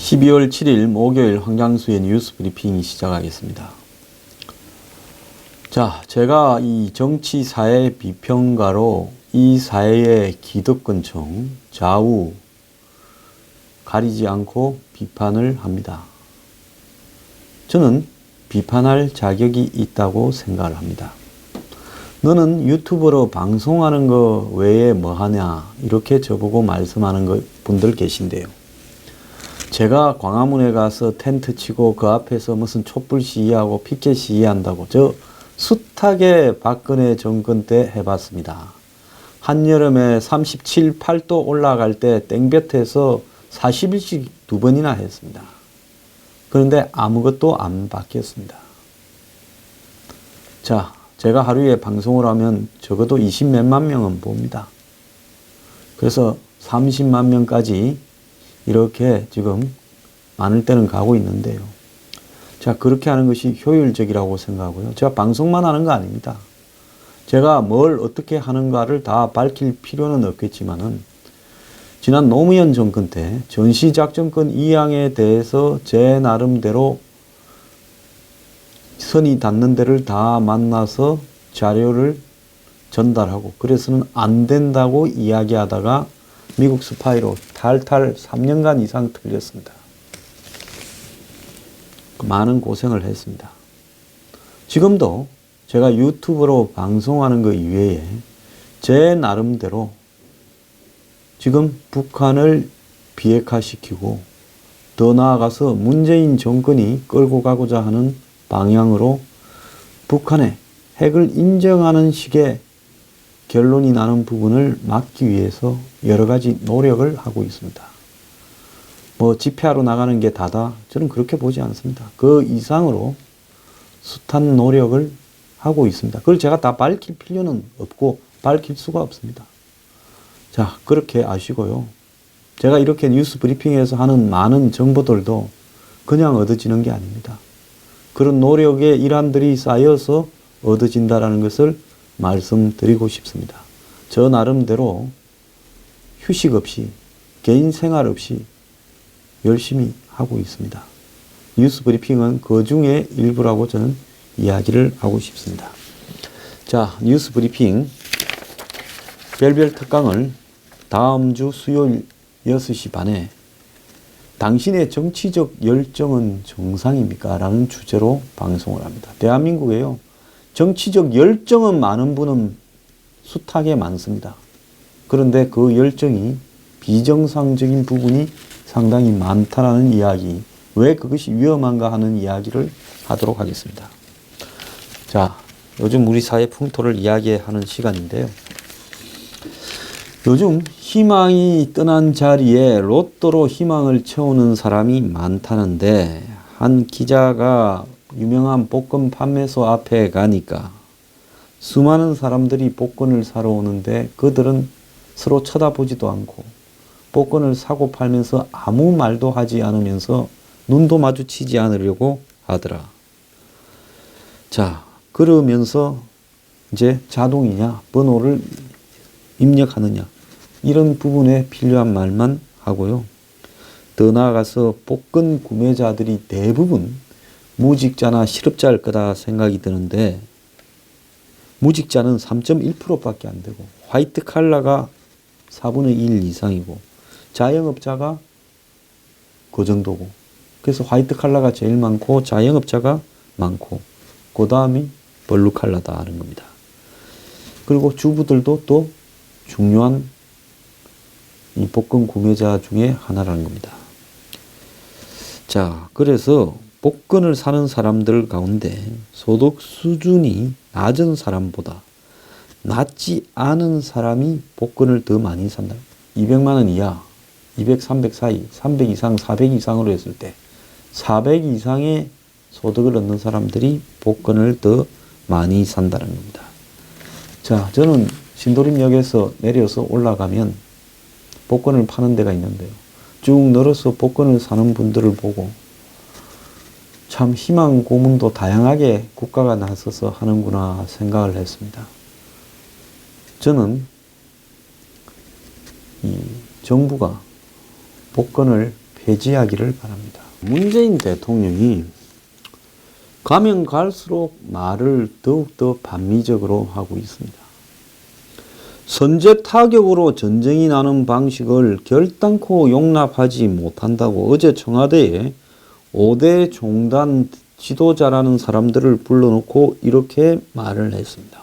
12월 7일 목요일 황장수의 뉴스 브리핑 시작하겠습니다. 자, 제가 이 정치 사회 비평가로 이 사회의 기득권층 좌우 가리지 않고 비판을 합니다. 저는 비판할 자격이 있다고 생각을 합니다. 너는 유튜브로 방송하는 거 외에 뭐 하냐 이렇게 저보고 말씀하는 분들 계신데요. 제가 광화문에 가서 텐트 치고 그 앞에서 무슨 촛불 시위하고 피켓 시위한다고 저 숱하게 박근혜 정권 때 해봤습니다. 한여름에 37, 8도 올라갈 때 땡볕에서 40일씩 2번이나 했습니다. 그런데 아무것도 안 바뀌었습니다. 자, 제가 하루에 방송을 하면 적어도 20몇만 명은 봅니다. 그래서 30만 명까지 이렇게 지금 많을 때는 가고 있는데요. 자, 그렇게 하는 것이 효율적이라고 생각하고요. 제가 방송만 하는 거 아닙니다. 제가 뭘 어떻게 하는가를 다 밝힐 필요는 없겠지만은 지난 노무현 정권 때 전시작전권 2항에 대해서 제 나름대로 선이 닿는 데를 다 만나서 자료를 전달하고 그래서는 안 된다고 이야기하다가 미국 스파이로 탈탈 3년간 이상 틀렸습니다. 많은 고생을 했습니다. 지금도 제가 유튜브로 방송하는 것 이외에 제 나름대로 지금 북한을 비핵화시키고 더 나아가서 문재인 정권이 끌고 가고자 하는 방향으로 북한의 핵을 인정하는 식의 결론이 나는 부분을 막기 위해서 여러 가지 노력을 하고 있습니다. 뭐 집회하러 나가는 게 다다? 저는 그렇게 보지 않습니다. 그 이상으로 숱한 노력을 하고 있습니다. 그걸 제가 다 밝힐 필요는 없고 밝힐 수가 없습니다. 자, 그렇게 아시고요. 제가 이렇게 뉴스 브리핑에서 하는 많은 정보들도 그냥 얻어지는 게 아닙니다. 그런 노력의 일환들이 쌓여서 얻어진다는 것을 말씀드리고 싶습니다. 저 나름대로 휴식 없이 개인 생활 없이 열심히 하고 있습니다. 뉴스 브리핑은 그 중에 일부라고 저는 이야기를 하고 싶습니다. 자, 뉴스 브리핑 별별 특강을 다음 주 수요일 6시 반에 당신의 정치적 열정은 정상입니까? 라는 주제로 방송을 합니다. 대한민국에요. 정치적 열정은 많은 분은 숱하게 많습니다. 그런데 그 열정이 비정상적인 부분이 상당히 많다라는 이야기, 왜 그것이 위험한가 하는 이야기를 하도록 하겠습니다. 자, 요즘 우리 사회 풍토를 이야기하는 시간인데요. 요즘 희망이 떠난 자리에 로또로 희망을 채우는 사람이 많다는데 한 기자가 유명한 복권 판매소 앞에 가니까 수많은 사람들이 복권을 사러 오는데 그들은 서로 쳐다보지도 않고 복권을 사고 팔면서 아무 말도 하지 않으면서 눈도 마주치지 않으려고 하더라. 자, 그러면서 이제 자동이냐 번호를 입력하느냐 이런 부분에 필요한 말만 하고요. 더 나아가서 복권 구매자들이 대부분 무직자나 실업자일 거다 생각이 드는데 무직자는 3.1%밖에 안 되고 화이트 칼라가 4분의 1 이상이고 자영업자가 그 정도고 그래서 화이트 칼라가 제일 많고 자영업자가 많고 그 다음이 블루 칼라다 하는 겁니다. 그리고 주부들도 또 중요한 이 복권 구매자 중에 하나라는 겁니다. 자, 그래서 복권을 사는 사람들 가운데 소득 수준이 낮은 사람보다 낮지 않은 사람이 복권을 더 많이 산다. 200만 원 이하, 200, 300 사이, 300 이상, 400 이상으로 했을 때 400 이상의 소득을 얻는 사람들이 복권을 더 많이 산다는 겁니다. 자, 저는 신도림역에서 내려서 올라가면 복권을 파는 데가 있는데요. 쭉 늘어서 복권을 사는 분들을 보고 참 희망 고문도 다양하게 국가가 나서서 하는구나 생각을 했습니다. 저는 이 정부가 복권을 회지하기를 바랍니다. 문재인 대통령이 가면 갈수록 말을 더욱더 반미적으로 하고 있습니다. 선제 타격으로 전쟁이 나는 방식을 결단코 용납하지 못한다고 어제 청와대에 5대 종단 지도자라는 사람들을 불러놓고 이렇게 말을 했습니다.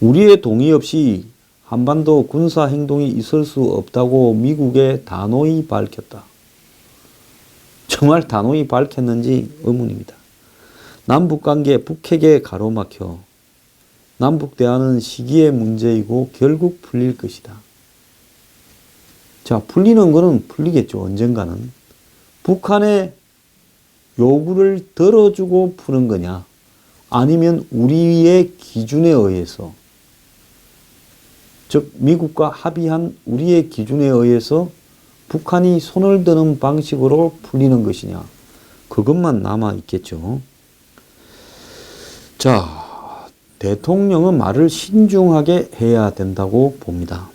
우리의 동의 없이 한반도 군사 행동이 있을 수 없다고 미국에 단호히 밝혔다. 정말 단호히 밝혔는지 의문입니다. 남북관계 북핵에 가로막혀 남북대화는 시기의 문제이고 결국 풀릴 것이다. 자, 풀리는 거는 풀리겠죠. 언젠가는. 북한의 요구를 들어주고 푸는 거냐, 아니면 우리의 기준에 의해서, 즉 미국과 합의한 우리의 기준에 의해서 북한이 손을 드는 방식으로 풀리는 것이냐, 그것만 남아 있겠죠. 자, 대통령은 말을 신중하게 해야 된다고 봅니다.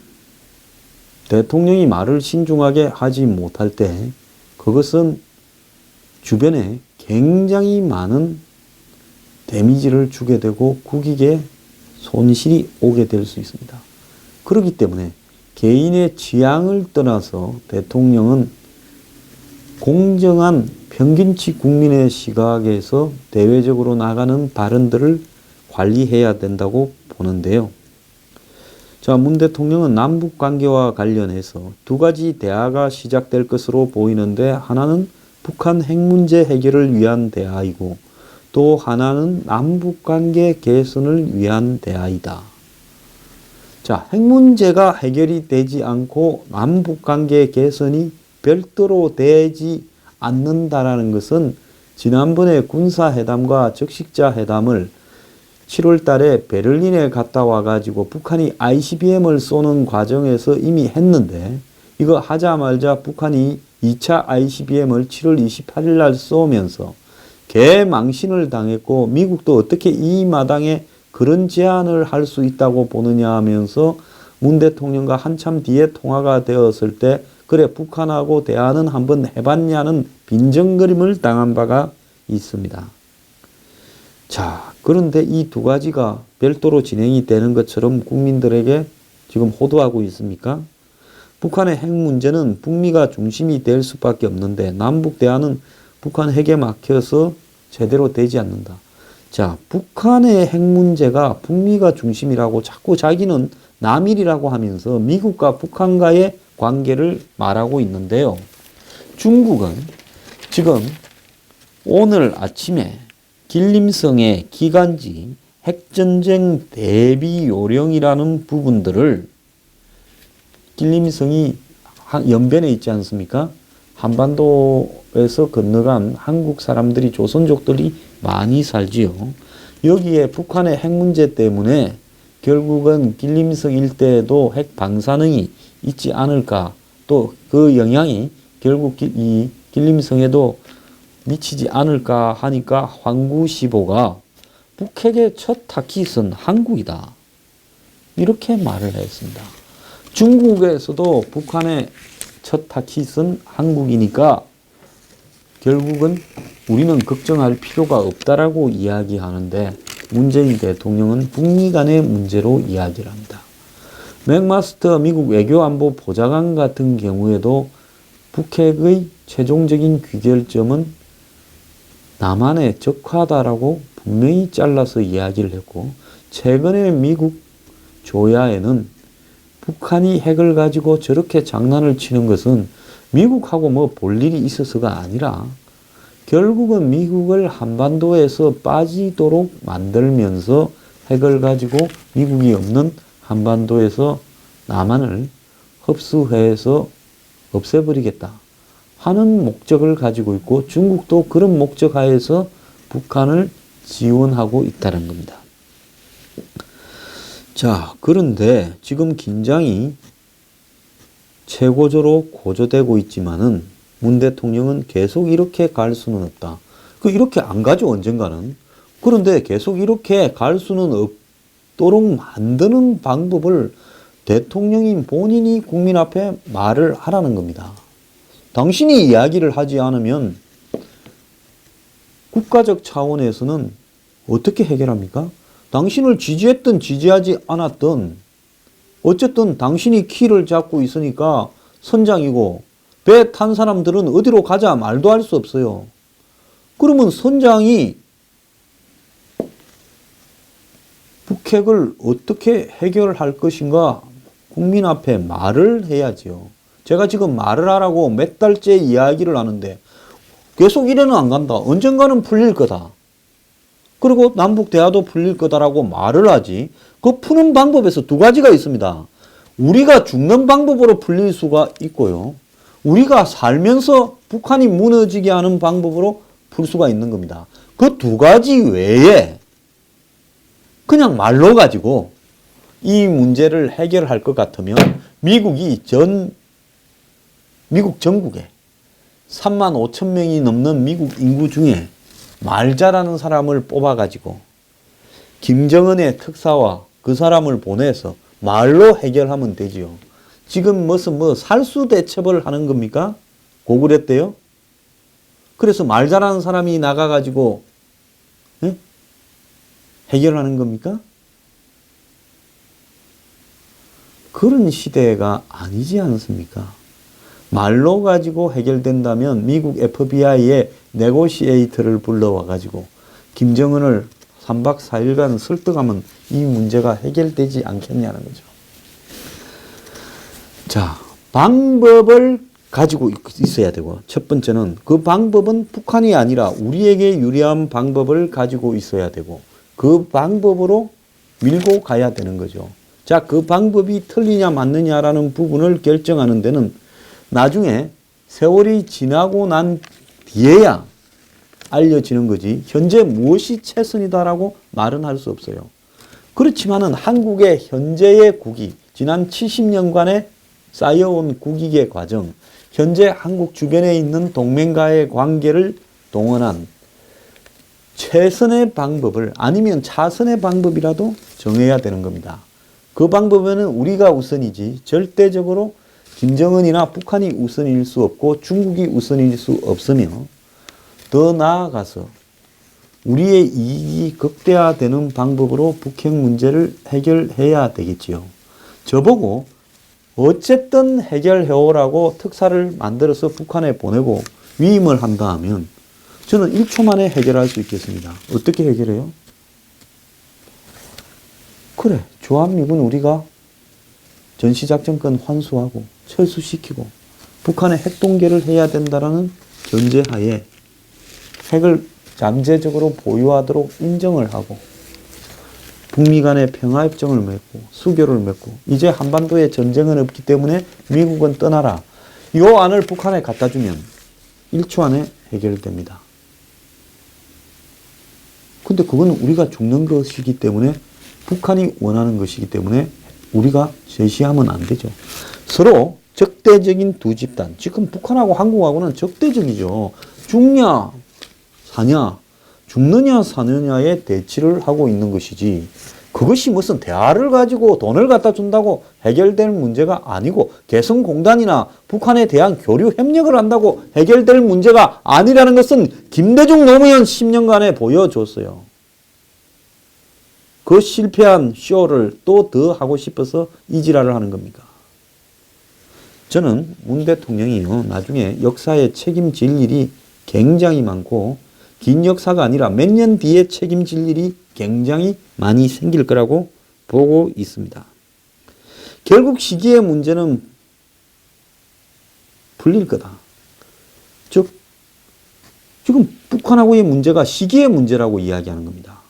대통령이 말을 신중하게 하지 못할 때 그것은 주변에 굉장히 많은 데미지를 주게 되고 국익에 손실이 오게 될 수 있습니다. 그렇기 때문에 개인의 취향을 떠나서 대통령은 공정한 평균치 국민의 시각에서 대외적으로 나가는 발언들을 관리해야 된다고 보는데요. 자, 문 대통령은 남북 관계와 관련해서 두 가지 대화가 시작될 것으로 보이는데, 하나는 북한 핵 문제 해결을 위한 대화이고 또 하나는 남북 관계 개선을 위한 대화이다. 자, 핵 문제가 해결이 되지 않고 남북 관계 개선이 별도로 되지 않는다라는 것은 지난번에 군사회담과 적식자 회담을 7월 달에 베를린에 갔다 와가지고 북한이 ICBM을 쏘는 과정에서 이미 했는데, 이거 하자마자 북한이 2차 ICBM을 7월 28일 날 쏘면서 개망신을 당했고, 미국도 어떻게 이 마당에 그런 제안을 할 수 있다고 보느냐 하면서 문 대통령과 한참 뒤에 통화가 되었을 때, 그래 북한하고 대화는 한번 해봤냐는 빈정거림을 당한 바가 있습니다. 자, 그런데 이 두 가지가 별도로 진행이 되는 것처럼 국민들에게 지금 호도하고 있습니까? 북한의 핵 문제는 북미가 중심이 될 수밖에 없는데 남북 대화는 북한 핵에 막혀서 제대로 되지 않는다. 자, 북한의 핵 문제가 북미가 중심이라고 자꾸 자기는 남일이라고 하면서 미국과 북한과의 관계를 말하고 있는데요. 중국은 지금 오늘 아침에 길림성의 기간지 핵전쟁 대비 요령이라는 부분들을, 길림성이 연변에 있지 않습니까? 한반도에서 건너간 한국 사람들이, 조선족들이 많이 살지요. 여기에 북한의 핵 문제 때문에 결국은 길림성 일대에도 핵 방사능이 있지 않을까, 또 그 영향이 결국 이 길림성에도 미치지 않을까 하니까 황구시보가 북핵의 첫 타깃은 한국이다, 이렇게 말을 했습니다. 중국에서도 북한의 첫 타깃은 한국이니까 결국은 우리는 걱정할 필요가 없다라고 이야기하는데, 문재인 대통령은 북미 간의 문제로 이야기를 합니다. 맥마스터 미국 외교안보 보좌관 같은 경우에도 북핵의 최종적인 귀결점은 남한의 적화다라고 분명히 잘라서 이야기를 했고, 최근에 미국 조야에는 북한이 핵을 가지고 저렇게 장난을 치는 것은 미국하고 뭐 볼 일이 있어서가 아니라 결국은 미국을 한반도에서 빠지도록 만들면서 핵을 가지고 미국이 없는 한반도에서 남한을 흡수해서 없애버리겠다 하는 목적을 가지고 있고, 중국도 그런 목적 하에서 북한을 지원하고 있다는 겁니다. 자, 그런데 지금 긴장이 최고조로 고조되고 있지만은 문 대통령은 계속 이렇게 갈 수는 없다. 이렇게 안 가죠, 언젠가는. 그런데 계속 이렇게 갈 수는 없도록 만드는 방법을 대통령인 본인이 국민 앞에 말을 하라는 겁니다. 당신이 이야기를 하지 않으면 국가적 차원에서는 어떻게 해결합니까? 당신을 지지했든 지지하지 않았든 어쨌든 당신이 키를 잡고 있으니까 선장이고 배 탄 사람들은 어디로 가자 말도 할 수 없어요. 그러면 선장이 북핵을 어떻게 해결할 것인가 국민 앞에 말을 해야지요. 제가 지금 말을 하라고 몇 달째 이야기를 하는데 계속 이래는 안 간다. 언젠가는 풀릴 거다. 그리고 남북 대화도 풀릴 거다라고 말을 하지. 그 푸는 방법에서 두 가지가 있습니다. 우리가 죽는 방법으로 풀릴 수가 있고요. 우리가 살면서 북한이 무너지게 하는 방법으로 풀 수가 있는 겁니다. 그 두 가지 외에 그냥 말로 가지고 이 문제를 해결할 것 같으면 미국 전국에 3만 5천 명이 넘는 미국 인구 중에 말 잘하는 사람을 뽑아가지고 김정은의 특사와 그 사람을 보내서 말로 해결하면 되지요. 지금 무슨 살수 대첩을 하는 겁니까? 고구려 때요? 그래서 말 잘하는 사람이 나가가지고 해결하는 겁니까? 그런 시대가 아니지 않습니까? 말로 가지고 해결된다면 미국 FBI의 네고시에이터를 불러와가지고 김정은을 3박 4일간 설득하면 이 문제가 해결되지 않겠냐는 거죠. 자, 방법을 가지고 있어야 되고, 첫 번째는 그 방법은 북한이 아니라 우리에게 유리한 방법을 가지고 있어야 되고, 그 방법으로 밀고 가야 되는 거죠. 자, 그 방법이 틀리냐 맞느냐라는 부분을 결정하는 데는 나중에 세월이 지나고 난 뒤에야 알려지는 거지, 현재 무엇이 최선이다라고 말은 할 수 없어요. 그렇지만은 한국의 현재의 국익, 지난 70년간의 쌓여온 국익의 과정, 현재 한국 주변에 있는 동맹과의 관계를 동원한 최선의 방법을, 아니면 차선의 방법이라도 정해야 되는 겁니다. 그 방법에는 우리가 우선이지 절대적으로 김정은이나 북한이 우선일 수 없고 중국이 우선일 수 없으며, 더 나아가서 우리의 이익이 극대화되는 방법으로 북핵 문제를 해결해야 되겠지요. 저보고 어쨌든 해결해오라고 특사를 만들어서 북한에 보내고 위임을 한다 하면 저는 1초 만에 해결할 수 있겠습니다. 어떻게 해결해요? 그래, 주한미군 우리가 전시작전권 환수하고 철수시키고 북한의 핵동결을 해야 된다라는 전제하에 핵을 잠재적으로 보유하도록 인정을 하고 북미 간의 평화협정을 맺고 수교를 맺고 이제 한반도에 전쟁은 없기 때문에 미국은 떠나라, 이 안을 북한에 갖다 주면 1초 안에 해결됩니다. 근데 그건 우리가 죽는 것이기 때문에, 북한이 원하는 것이기 때문에 우리가 제시하면 안 되죠. 서로 적대적인 두 집단, 지금 북한하고 한국하고는 적대적이죠. 죽냐 사냐, 죽느냐 사느냐의 대치를 하고 있는 것이지, 그것이 무슨 대화를 가지고 돈을 갖다 준다고 해결될 문제가 아니고, 개성공단이나 북한에 대한 교류 협력을 한다고 해결될 문제가 아니라는 것은 김대중 노무현 10년간에 보여줬어요. 그 실패한 쇼를 또 더 하고 싶어서 이 지랄을 하는 겁니까? 저는 문 대통령이요, 나중에 역사에 책임질 일이 굉장히 많고, 긴 역사가 아니라 몇 년 뒤에 책임질 일이 굉장히 많이 생길 거라고 보고 있습니다. 결국 시기의 문제는 풀릴 거다. 즉, 지금 북한하고의 문제가 시기의 문제라고 이야기하는 겁니다.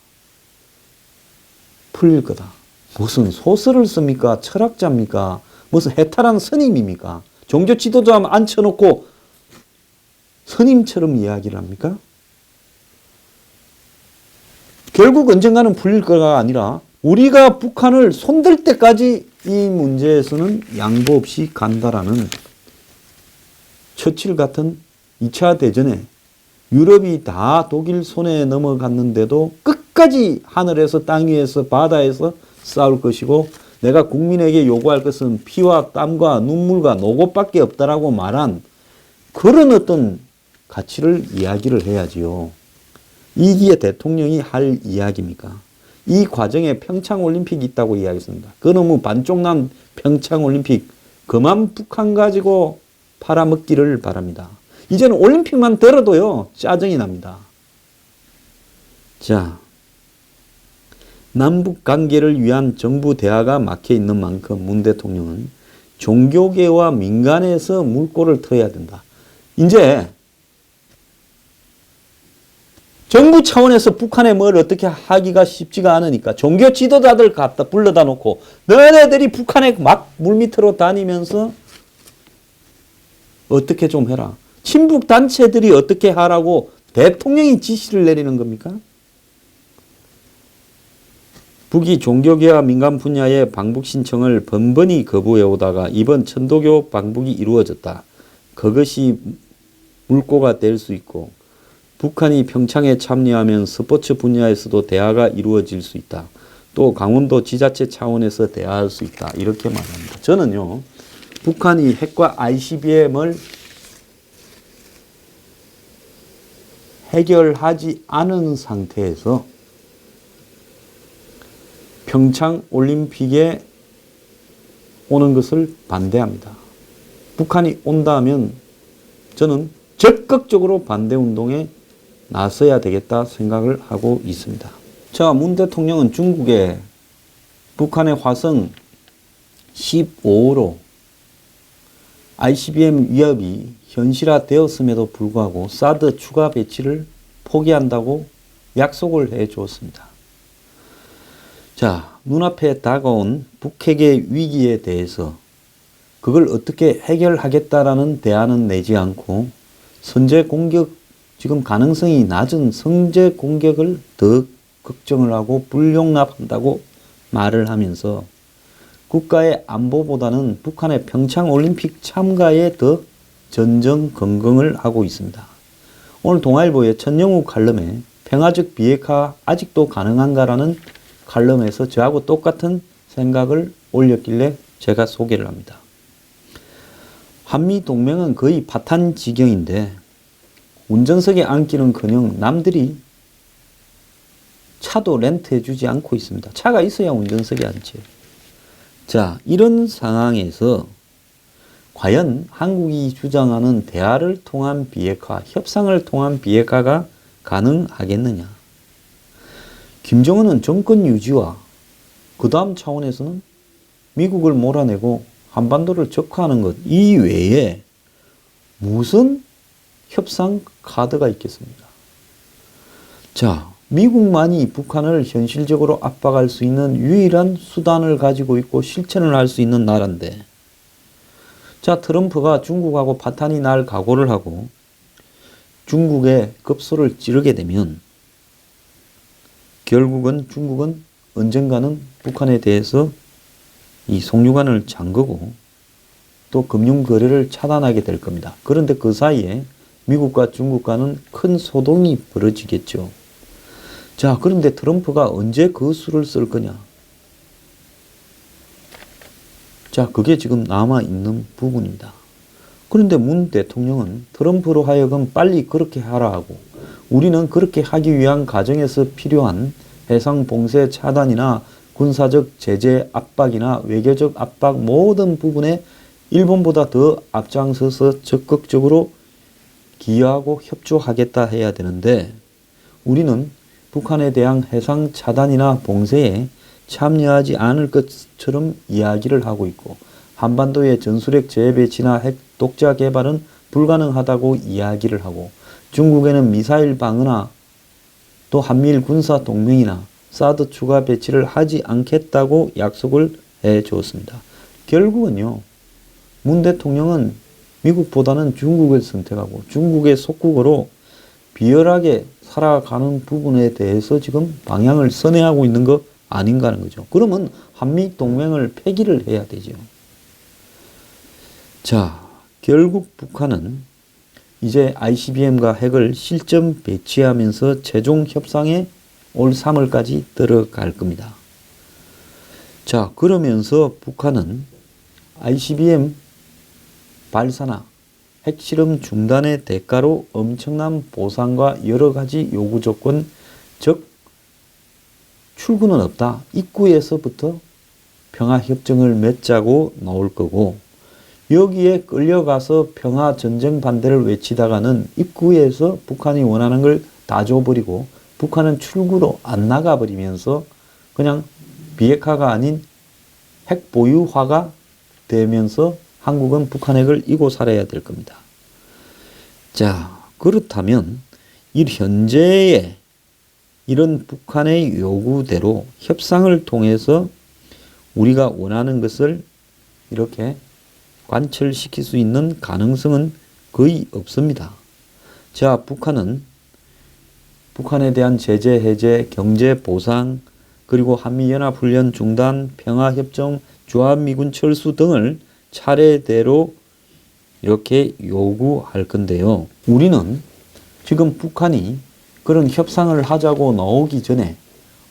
풀릴 거다. 무슨 소설을 씁니까? 철학자입니까? 무슨 해탈한 스님입니까? 종교 지도자 앉혀놓고 스님처럼 이야기를 합니까? 결국 언젠가는 풀릴 거가 아니라 우리가 북한을 손댈 때까지 이 문제에서는 양보 없이 간다라는, 처칠 같은 2차 대전에 유럽이 다 독일 손에 넘어갔는데도 끝까지 하늘에서 땅 위에서 바다에서 싸울 것이고, 내가 국민에게 요구할 것은 피와 땀과 눈물과 노고밖에 없다라고 말한 그런 어떤 가치를 이야기를 해야지요. 이게 대통령이 할 이야기입니까? 이 과정에 평창올림픽이 있다고 이야기했습니다. 그 너무 반쪽난 평창올림픽 그만 북한 가지고 팔아먹기를 바랍니다. 이제는 올림픽만 들어도요 짜증이 납니다. 자, 남북 관계를 위한 정부 대화가 막혀 있는 만큼 문 대통령은 종교계와 민간에서 물꼬를 트여야 된다. 이제 정부 차원에서 북한에 뭘 어떻게 하기가 쉽지가 않으니까 종교 지도자들 갖다 불러다 놓고 너네들이 북한에 막 물밑으로 다니면서 어떻게 좀 해라. 친북 단체들이 어떻게 하라고 대통령이 지시를 내리는 겁니까? 북이 종교계와 민간 분야의 방북 신청을 번번이 거부해 오다가 이번 천도교 방북이 이루어졌다. 그것이 물꼬가 될 수 있고 북한이 평창에 참여하면 스포츠 분야에서도 대화가 이루어질 수 있다. 또 강원도 지자체 차원에서 대화할 수 있다. 이렇게 말합니다. 저는요. 북한이 핵과 ICBM을 해결하지 않은 상태에서 평창올림픽에 오는 것을 반대합니다. 북한이 온다면 저는 적극적으로 반대운동에 나서야 되겠다 생각을 하고 있습니다. 자, 문 대통령은 중국에 북한의 화성 15호로 ICBM 위협이 현실화되었음에도 불구하고 사드 추가 배치를 포기한다고 약속을 해 주었습니다. 자, 눈앞에 다가온 북핵의 위기에 대해서 그걸 어떻게 해결하겠다라는 대안은 내지 않고 선제 공격, 지금 가능성이 낮은 선제 공격을 더 걱정을 하고 불용납한다고 말을 하면서 국가의 안보보다는 북한의 평창올림픽 참가에 더 전전긍긍을 하고 있습니다. 오늘 동아일보의 천영우 칼럼에 평화적 비핵화 아직도 가능한가라는 칼럼에서 저하고 똑같은 생각을 올렸길래 제가 소개를 합니다. 한미동맹은 거의 파탄 지경인데 운전석에 앉기는커녕 남들이 차도 렌트해 주지 않고 있습니다. 차가 있어야 운전석에 앉지. 자, 이런 상황에서 과연 한국이 주장하는 대화를 통한 비핵화, 협상을 통한 비핵화가 가능하겠느냐. 김정은은 정권 유지와 그 다음 차원에서는 미국을 몰아내고 한반도를 적화하는 것 이외에 무슨 협상 카드가 있겠습니까? 자, 미국만이 북한을 현실적으로 압박할 수 있는 유일한 수단을 가지고 있고 실천을 할 수 있는 나라인데, 자, 트럼프가 중국하고 파탄이 날 각오를 하고 중국에 급소를 찌르게 되면 결국은 중국은 언젠가는 북한에 대해서 이 송유관을 잠그고 또 금융거래를 차단하게 될 겁니다. 그런데 그 사이에 미국과 중국과는 큰 소동이 벌어지겠죠. 자, 그런데 트럼프가 언제 그 수를 쓸 거냐? 자, 그게 지금 남아있는 부분입니다. 그런데 문 대통령은 트럼프로 하여금 빨리 그렇게 하라 하고 우리는 그렇게 하기 위한 과정에서 필요한 해상 봉쇄 차단이나 군사적 제재 압박이나 외교적 압박 모든 부분에 일본보다 더 앞장서서 적극적으로 기여하고 협조하겠다 해야 되는데 우리는 북한에 대한 해상 차단이나 봉쇄에 참여하지 않을 것처럼 이야기를 하고 있고 한반도의 전술핵 재배치나 핵 독자 개발은 불가능하다고 이야기를 하고 중국에는 미사일 방어나 또 한미일 군사 동맹이나 사드 추가 배치를 하지 않겠다고 약속을 해 주었습니다. 결국은요. 문 대통령은 미국보다는 중국을 선택하고 중국의 속국으로 비열하게 살아가는 부분에 대해서 지금 방향을 선회하고 있는 거 아닌가 하는 거죠. 그러면 한미동맹을 폐기를 해야 되죠. 자, 결국 북한은 이제 ICBM과 핵을 실전 배치하면서 최종 협상에 올 3월까지 들어갈 겁니다. 자, 그러면서 북한은 ICBM 발사나 핵실험 중단의 대가로 엄청난 보상과 여러 가지 요구 조건, 즉 출구는 없다. 입구에서부터 평화협정을 맺자고 나올 거고, 여기에 끌려가서 평화전쟁 반대를 외치다가는 입구에서 북한이 원하는 걸 다 줘버리고 북한은 출구로 안 나가버리면서 그냥 비핵화가 아닌 핵 보유화가 되면서 한국은 북한 핵을 이고 살아야 될 겁니다. 자, 그렇다면 이 현재의 이런 북한의 요구대로 협상을 통해서 우리가 원하는 것을 이렇게 관철시킬 수 있는 가능성은 거의 없습니다. 자, 북한에 대한 제재 해제, 경제 보상, 그리고 한미연합훈련 중단, 평화협정, 주한미군 철수 등을 차례대로 이렇게 요구할 건데요. 우리는 지금 북한이 그런 협상을 하자고 나오기 전에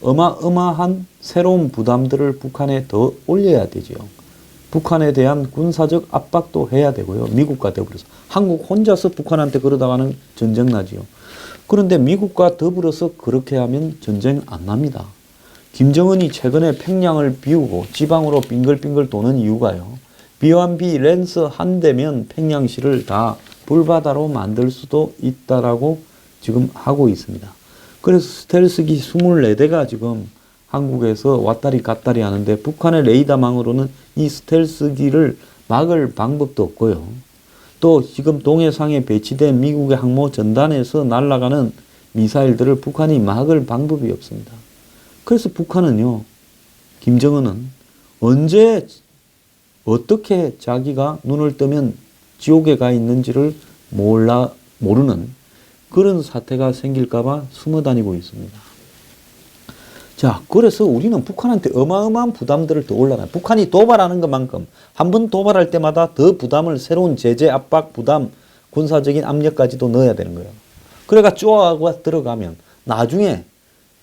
어마어마한 새로운 부담들을 북한에 더 올려야 되죠. 북한에 대한 군사적 압박도 해야 되고요. 미국과 더불어서. 한국 혼자서 북한한테 그러다가는 전쟁 나지요. 그런데 미국과 더불어서 그렇게 하면 전쟁 안 납니다. 김정은이 최근에 평양을 비우고 지방으로 빙글빙글 도는 이유가요. B1B 랜스 한 대면 평양시를 다 불바다로 만들 수도 있다라고 지금 하고 있습니다. 그래서 스텔스기 24대가 지금 한국에서 왔다리 갔다리 하는데 북한의 레이더망으로는 이 스텔스기를 막을 방법도 없고요. 또 지금 동해상에 배치된 미국의 항모 전단에서 날아가는 미사일들을 북한이 막을 방법이 없습니다. 그래서 북한은요, 김정은은 언제 어떻게 자기가 눈을 뜨면 지옥에 가 있는지를 모르는 그런 사태가 생길까봐 숨어 다니고 있습니다. 자, 그래서 우리는 북한한테 어마어마한 부담들을 더 올라가요. 북한이 도발하는 것만큼 한 번 도발할 때마다 더 부담을, 새로운 제재, 압박, 부담, 군사적인 압력까지도 넣어야 되는 거예요. 그래가 쪼아가 들어가면 나중에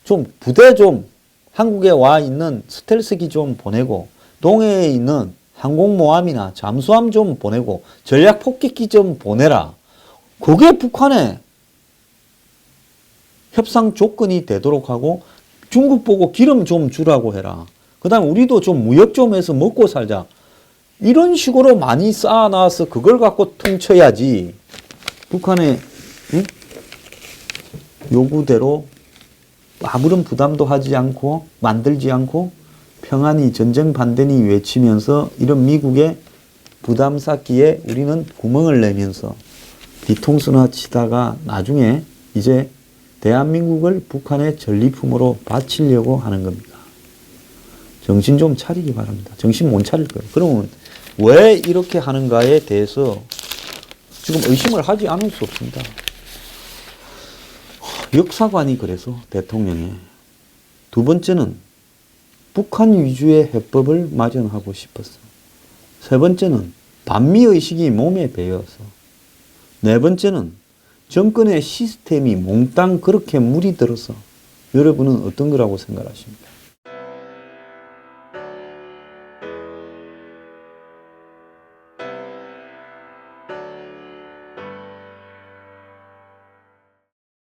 좀 부대 좀 한국에 와 있는 스텔스기 좀 보내고 동해에 있는 항공모함이나 잠수함 좀 보내고 전략폭격기 좀 보내라. 그게 북한의 협상 조건이 되도록 하고 중국 보고 기름 좀 주라고 해라. 그 다음에 우리도 좀 무역 좀 해서 먹고 살자. 이런 식으로 많이 쌓아놔서 그걸 갖고 퉁쳐야지. 북한의 요구대로 아무런 부담도 하지 않고 만들지 않고 평안이 전쟁 반대니 외치면서 이런 미국의 부담 쌓기에 우리는 구멍을 내면서 뒤통수나 치다가 나중에 이제 대한민국을 북한의 전리품으로 바치려고 하는 겁니다. 정신 좀 차리기 바랍니다. 정신 못 차릴 거예요. 그러면 왜 이렇게 하는가에 대해서 지금 의심을 하지 않을 수 없습니다. 역사관이 그래서 대통령의 두 번째는 북한 위주의 해법을 마련하고 싶었어. 세 번째는 반미의식이 몸에 배어서. 네 번째는 정권의 시스템이 몽땅 그렇게 물이 들어서. 여러분은 어떤 거라고 생각하십니까?